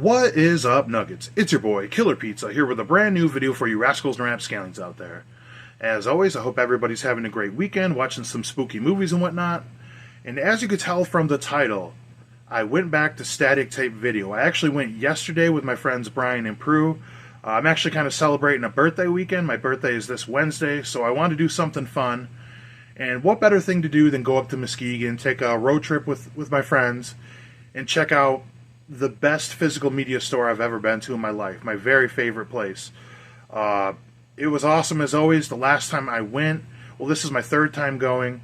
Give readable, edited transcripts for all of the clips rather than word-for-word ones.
What is up, Nuggets? It's your boy, Killer Pizza, here with a brand new video for you rascals and rapscallions out there. As always, I hope everybody's having a great weekend, watching some spooky movies and whatnot. And as you could tell from the title, I went back to static tape video. I actually went yesterday with my friends Brian and Prue. I'm actually kind of celebrating a birthday weekend. My birthday is this Wednesday, so I wanted to do something fun. And what better thing to do than go up to Muskegon, take a road trip with my friends, and check out the best physical media store I've ever been to in my life. My very favorite place. It was awesome as always. The last time I went, well, this is my third time going.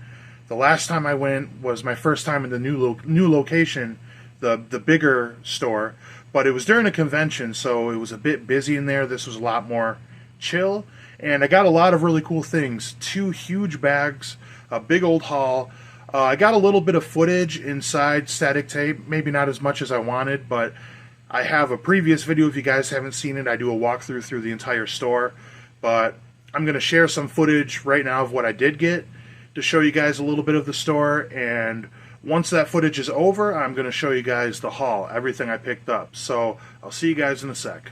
The last time I went was my first time in the new location, the bigger store. But it was during a convention, so it was a bit busy in there. This was a lot more chill. And I got a lot of really cool things. 2 huge bags, a big old haul. I got a little bit of footage inside static tape, maybe not as much as I wanted, but I have a previous video. If you guys haven't seen it, I do a walkthrough through the entire store, but I'm going to share some footage right now of what I did get to show you guys a little bit of the store, and once that footage is over, I'm going to show you guys the haul, everything I picked up. So I'll see you guys in a sec.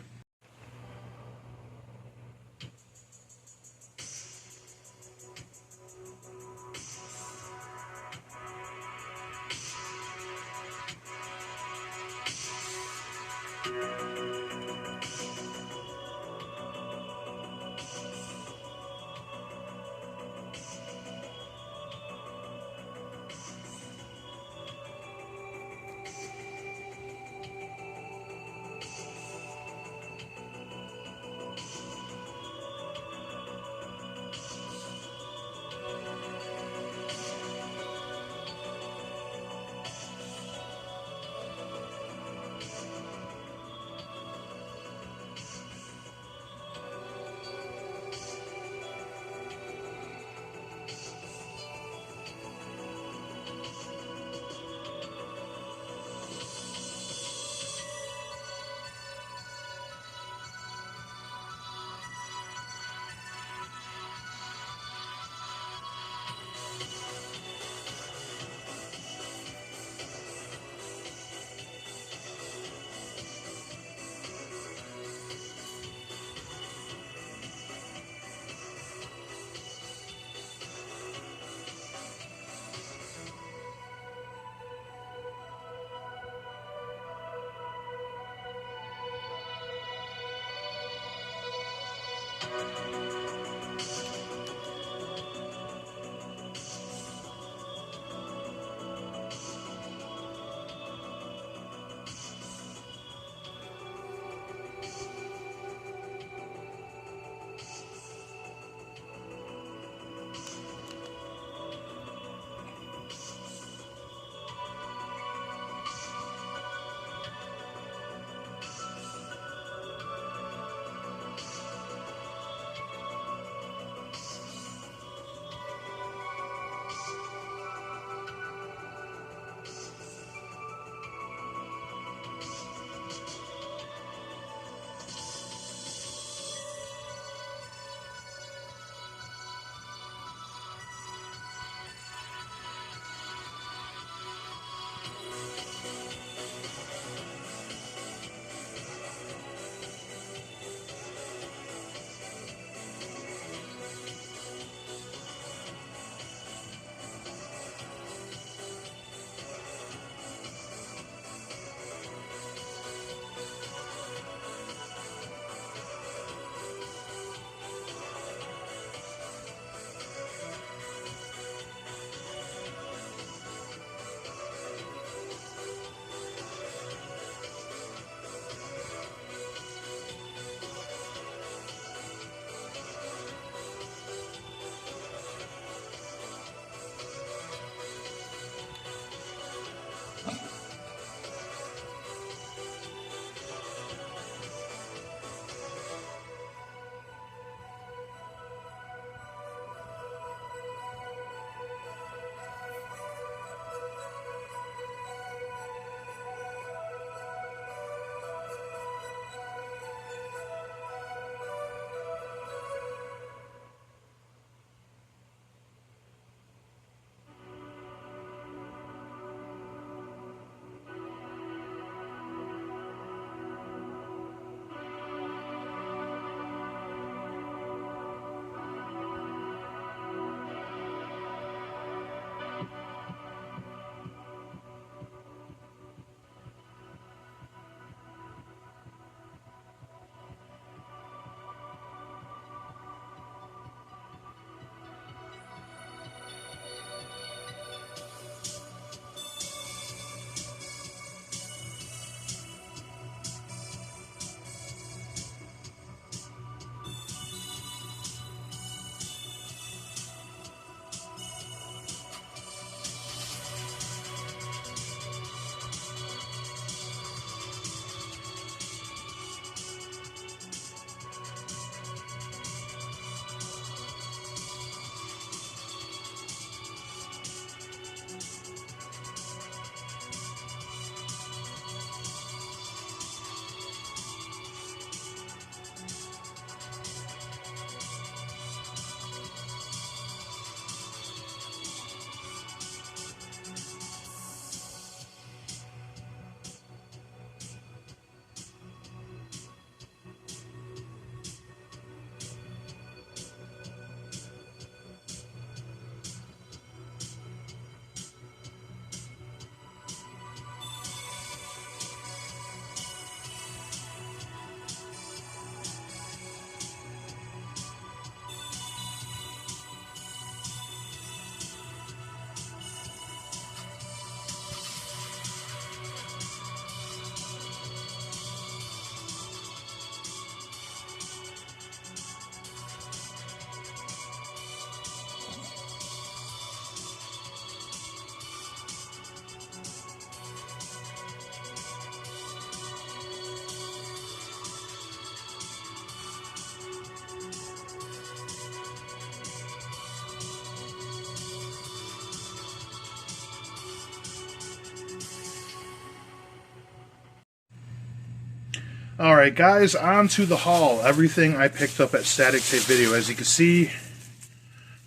Alright guys, on to the haul. Everything I picked up at Static Tape Video. As you can see,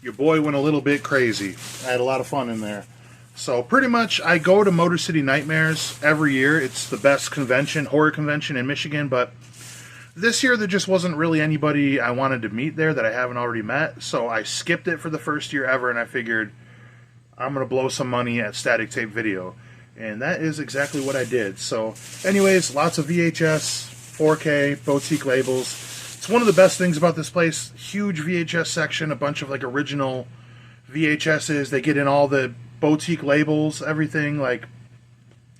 your boy went a little bit crazy. I had a lot of fun in there. So pretty much I go to Motor City Nightmares every year. It's the best convention, horror convention in Michigan, but this year there just wasn't really anybody I wanted to meet there that I haven't already met. So I skipped it for the first year ever, and I figured I'm going to blow some money at Static Tape Video. And that is exactly what I did. So anyways, lots of VHS, 4K, boutique labels. It's one of the best things about this place. Huge VHS section, a bunch of like original VHSs. They get in all the boutique labels, everything. Like,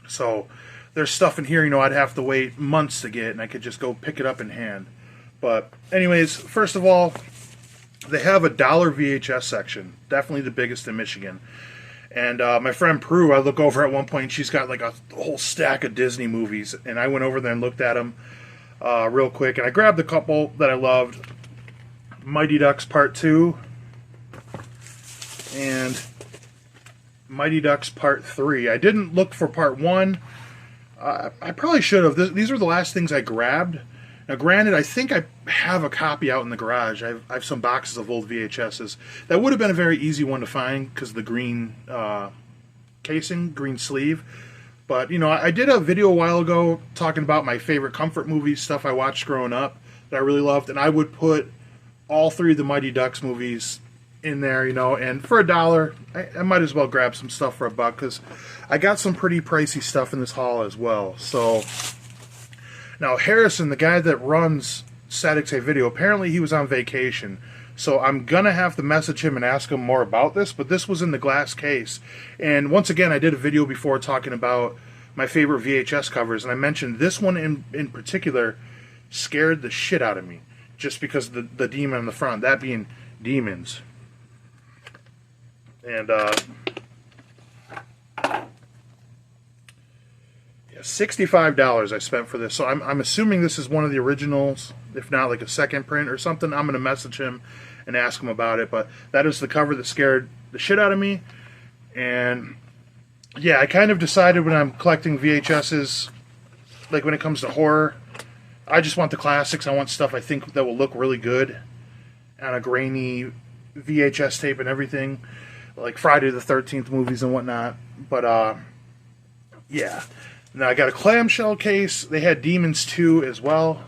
so there's stuff in here, you know, I'd have to wait months to get, and I could just go pick it up in hand. But anyways, first of all, they have a dollar VHS section. Definitely the biggest in Michigan. And my friend Prue, I look over at one point, she's got like a whole stack of Disney movies. And I went over there and looked at them real quick. And I grabbed a couple that I loved. Mighty Ducks Part 2. And Mighty Ducks Part 3. I didn't look for Part 1. I probably should have. These were the last things I grabbed. Now, granted, I think I have a copy out in the garage. I have some boxes of old VHSs. That would have been a very easy one to find because of the green casing, green sleeve. But, you know, I did a video a while ago talking about my favorite comfort movies, stuff I watched growing up that I really loved. And I would put all three of the Mighty Ducks movies in there, you know. And for $1, I might as well grab some stuff for $1 because I got some pretty pricey stuff in this haul as well. So now, Harrison, the guy that runs Static Tape Video, apparently he was on vacation. So I'm going to have to message him and ask him more about this. But this was in the glass case. And once again, I did a video before talking about my favorite VHS covers. And I mentioned this one in particular scared the shit out of me. Just because of the demon on the front. That being Demons. And, $65 I spent for this, so I'm assuming this is one of the originals, if not like a second print or something. I'm going to message him and ask him about it, but that is the cover that scared the shit out of me. And yeah, I kind of decided when I'm collecting VHSs, like when it comes to horror, I just want the classics. I want stuff I think that will look really good on a grainy VHS tape and everything, like Friday the 13th movies and whatnot. But yeah. Now I got a clamshell case. They had Demons 2 as well.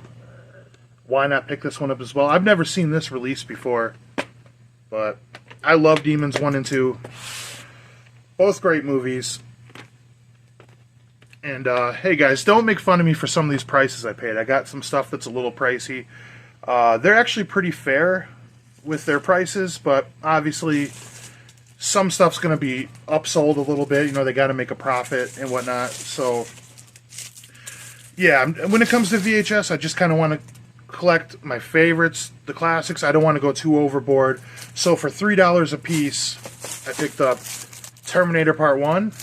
Why not pick this one up as well? I've never seen this released before, but I love Demons 1 and 2. Both great movies. And hey guys, don't make fun of me for some of these prices I paid. I got some stuff that's a little pricey. They're actually pretty fair with their prices, but obviously some stuff's going to be upsold a little bit. You know, they got to make a profit and whatnot. So, yeah, when it comes to VHS, I just kind of want to collect my favorites, the classics. I don't want to go too overboard. So for $3 a piece, I picked up Terminator Part 1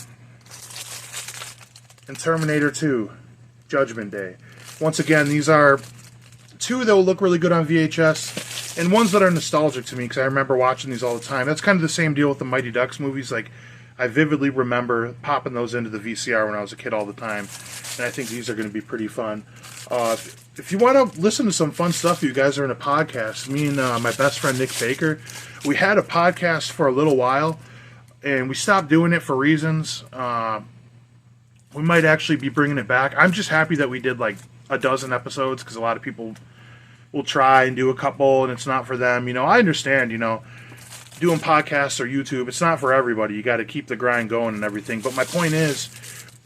and Terminator 2, Judgment Day. Once again, these are two that will look really good on VHS. And ones that are nostalgic to me, because I remember watching these all the time. That's kind of the same deal with the Mighty Ducks movies. Like, I vividly remember popping those into the VCR when I was a kid all the time. And I think these are going to be pretty fun. If you want to listen to some fun stuff, you guys are in a podcast. Me and my best friend Nick Baker, we had a podcast for a little while. And we stopped doing it for reasons. We might actually be bringing it back. I'm just happy that we did like a dozen episodes, because a lot of people will try and do a couple and it's not for them. You know, I understand, you know, doing podcasts or YouTube, it's not for everybody. You got to keep the grind going and everything. But my point is,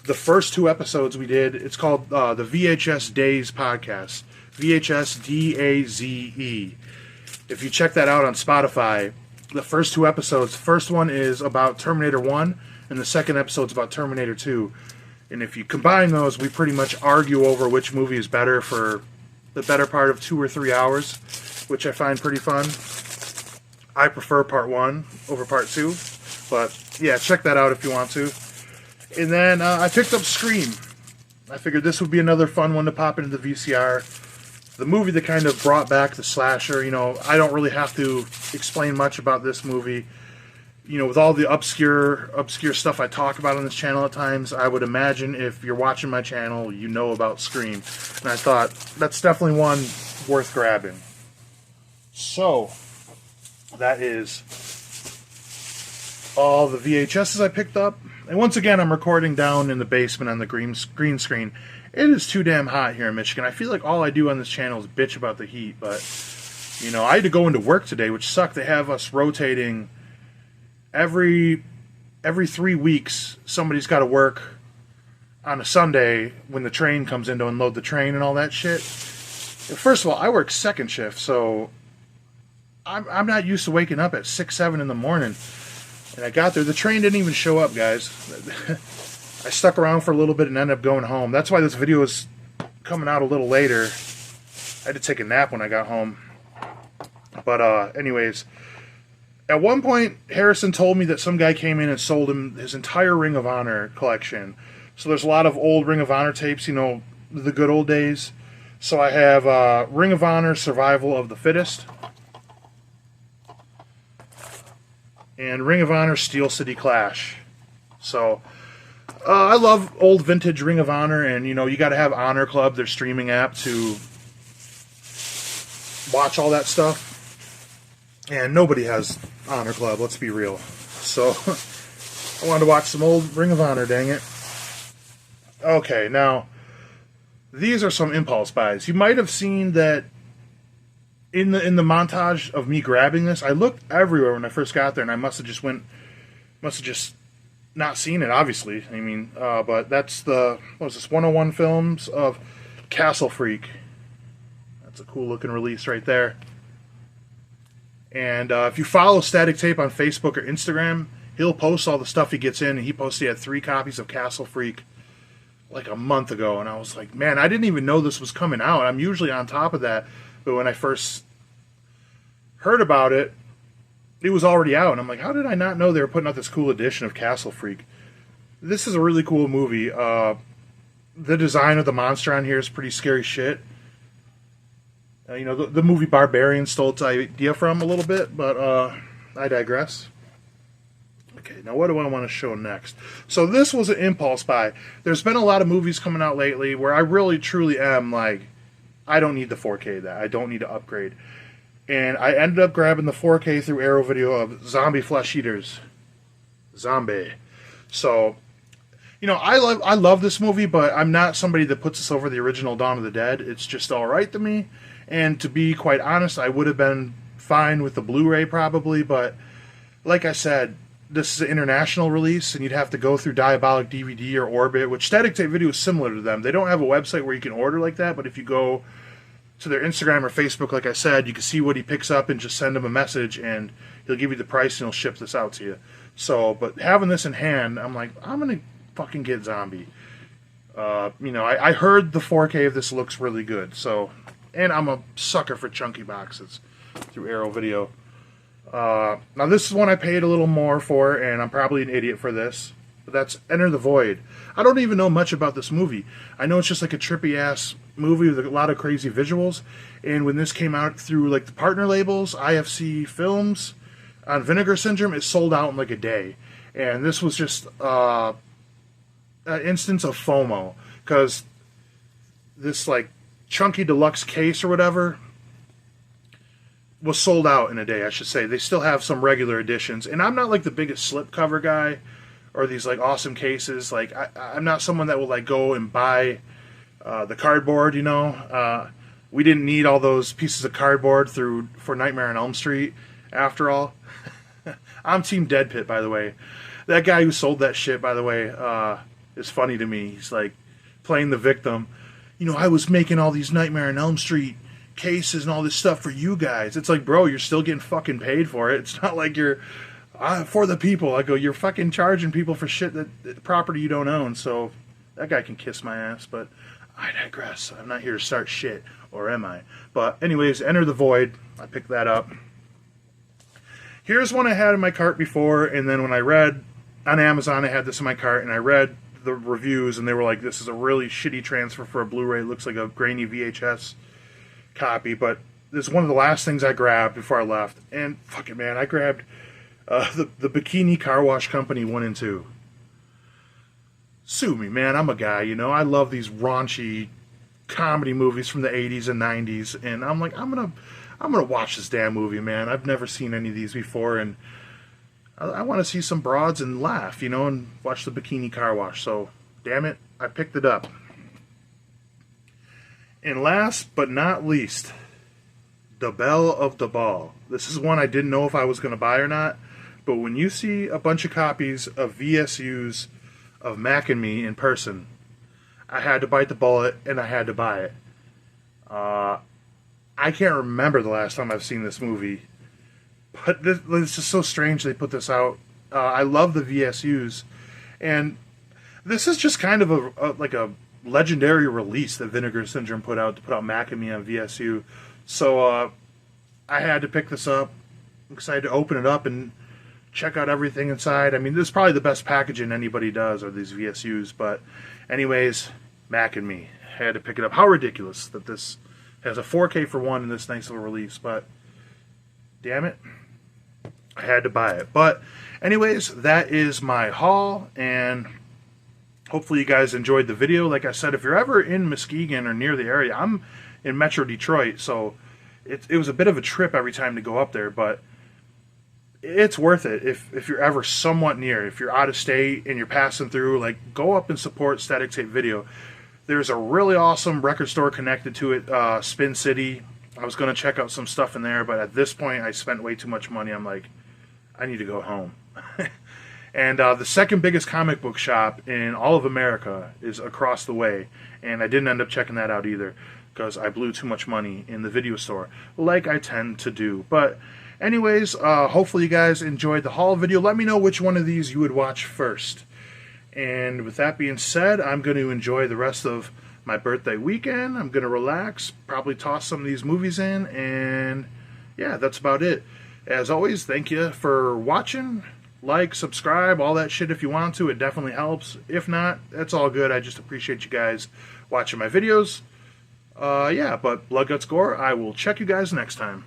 the first 2 episodes we did, it's called the VHS Days Podcast. VHS DAZE. If you check that out on Spotify, the first 2 episodes, the first one is about Terminator 1 and the second episode's about Terminator 2. And if you combine those, we pretty much argue over which movie is better for the better part of 2 or 3 hours, which I find pretty fun. I prefer Part 1 over Part 2, but yeah, check that out if you want to. And then I picked up Scream. I figured this would be another fun one to pop into the VCR. The movie that kind of brought back the slasher. You know, I don't really have to explain much about this movie. with all the obscure stuff I talk about on this channel at times, I would imagine if you're watching my channel, you know about Scream. And I thought, that's definitely one worth grabbing. So, that is all the VHSs I picked up. And once again, I'm recording down in the basement on the green screen. It is too damn hot here in Michigan. I feel like all I do on this channel is bitch about the heat, but, I had to go into work today, which sucked. They have us rotating every 3 weeks. Somebody's got to work on a Sunday when the train comes in to unload the train and all that shit. First of all, I work second shift, so I'm not used to waking up at 6, 7 in the morning. And I got there. The train didn't even show up, guys. I stuck around for a little bit and ended up going home. That's why this video is coming out a little later. I had to take a nap when I got home. But anyways, at one point, Harrison told me that some guy came in and sold him his entire Ring of Honor collection. So there's a lot of old Ring of Honor tapes, the good old days. So I have Ring of Honor Survival of the Fittest. And Ring of Honor Steel City Clash. So, I love old vintage Ring of Honor, and, you got to have Honor Club, their streaming app, to watch all that stuff. And nobody has Honor Club, let's be real. So, I wanted to watch some old Ring of Honor, dang it. Okay, now, these are some impulse buys. You might have seen that in the montage of me grabbing this. I looked everywhere when I first got there, and I must have just not seen it, obviously. I mean, but that's the, 101 films of Castle Freak. That's a cool looking release right there. And if you follow Static Tape on Facebook or Instagram, he'll post all the stuff he gets in, and he posted he had 3 copies of Castle Freak like a month ago, and I was like, man, I didn't even know this was coming out. I'm usually on top of that, but when I first heard about it, it was already out, and I'm like, how did I not know they were putting out this cool edition of Castle Freak? This is a really cool movie. The design of the monster on here is pretty scary shit. The movie Barbarian stole its idea from a little bit, but I digress. Okay, now what do I want to show next? So this was an impulse buy. There's been a lot of movies coming out lately where I really, truly am like, I don't need the 4K that. I don't need to upgrade. And I ended up grabbing the 4K through Arrow Video of Zombie Flesh Eaters. Zombie. So, I love this movie, but I'm not somebody that puts this over the original Dawn of the Dead. It's just alright to me. And to be quite honest, I would have been fine with the Blu-ray probably, but like I said, this is an international release, and you'd have to go through Diabolic DVD or Orbit, which Static Tape Video is similar to them. They don't have a website where you can order like that, but if you go to their Instagram or Facebook, like I said, you can see what he picks up and just send him a message, and he'll give you the price and he'll ship this out to you. So, but having this in hand, I'm like, I'm going to fucking get Zombie. I heard the 4K of this looks really good, so, and I'm a sucker for chunky boxes through Arrow Video. Now this is one I paid a little more for, and I'm probably an idiot for this, but that's Enter the Void. I don't even know much about this movie. I know it's just like a trippy-ass movie with a lot of crazy visuals, and when this came out through like the partner labels, IFC Films, on Vinegar Syndrome, it sold out in like a day. And this was just an instance of FOMO, because this like chunky deluxe case or whatever was sold out in a day, I should say. They still have some regular editions, and I'm not like the biggest slipcover guy or these like awesome cases. Like I'm not someone that will like go and buy the cardboard, we didn't need all those pieces of cardboard for Nightmare on Elm Street after all. I'm Team Dead Pit, by the way. That guy who sold that shit, by the way, is funny to me. He's like playing the victim. I was making all these Nightmare on Elm Street cases and all this stuff for you guys. It's like, bro, you're still getting fucking paid for it. It's not like you're for the people. I go, you're fucking charging people for shit that property you don't own. So that guy can kiss my ass, but I digress. I'm not here to start shit, or am I? But anyways, Enter the Void. I picked that up. Here's one I had in my cart before, and then when I read on Amazon, I had this in my cart, and I read the reviews, and they were like, this is a really shitty transfer for a Blu-ray. It looks like a grainy VHS copy, but this is one of the last things I grabbed before I left. And fucking man, I grabbed The Bikini Car Wash Company 1 and 2. Sue me, man. I'm a guy, you know. I love these raunchy comedy movies from the 80s and 90s, and I'm like, I'm gonna watch this damn movie, man. I've never seen any of these before, and I want to see some broads and laugh, you know, and watch the Bikini Car Wash. So, damn it, I picked it up. And last but not least, The Belle of the Ball. This is one I didn't know if I was going to buy or not, but when you see a bunch of copies of VSUs of Mac and Me in person, I had to bite the bullet and I had to buy it. I can't remember the last time I've seen this movie, but this is so strange they put this out. I love the VSUs, and this is just kind of a legendary release that Vinegar Syndrome put out to put out Mac and Me on VSU. So I had to pick this up. I'm excited to open it up and check out everything inside. I mean, this is probably the best packaging anybody does, are these VSUs. But anyways, Mac and Me. I had to pick it up. How ridiculous that this has a 4K for one in this nice little release. But damn it, I had to buy it. But anyways, that is my haul, and hopefully you guys enjoyed the video. Like I said, if you're ever in Muskegon or near the area, I'm in Metro Detroit, so it was a bit of a trip every time to go up there, but it's worth it if you're ever somewhat near. If you're out of state and you're passing through, like, go up and support Static Tape Video. There's a really awesome record store connected to it, Spin City. I was going to check out some stuff in there, but at this point I spent way too much money. I'm like, I need to go home. And the second biggest comic book shop in all of America is across the way, and I didn't end up checking that out either because I blew too much money in the video store, like I tend to do. But anyways, hopefully you guys enjoyed the haul video. Let me know which one of these you would watch first. And with that being said, I'm going to enjoy the rest of my birthday weekend. I'm going to relax, probably toss some of these movies in, and yeah, that's about it. As always, thank you for watching. Like, subscribe, all that shit if you want to. It definitely helps. If not, that's all good. I just appreciate you guys watching my videos. Yeah, but Blood Guts Gore, I will check you guys next time.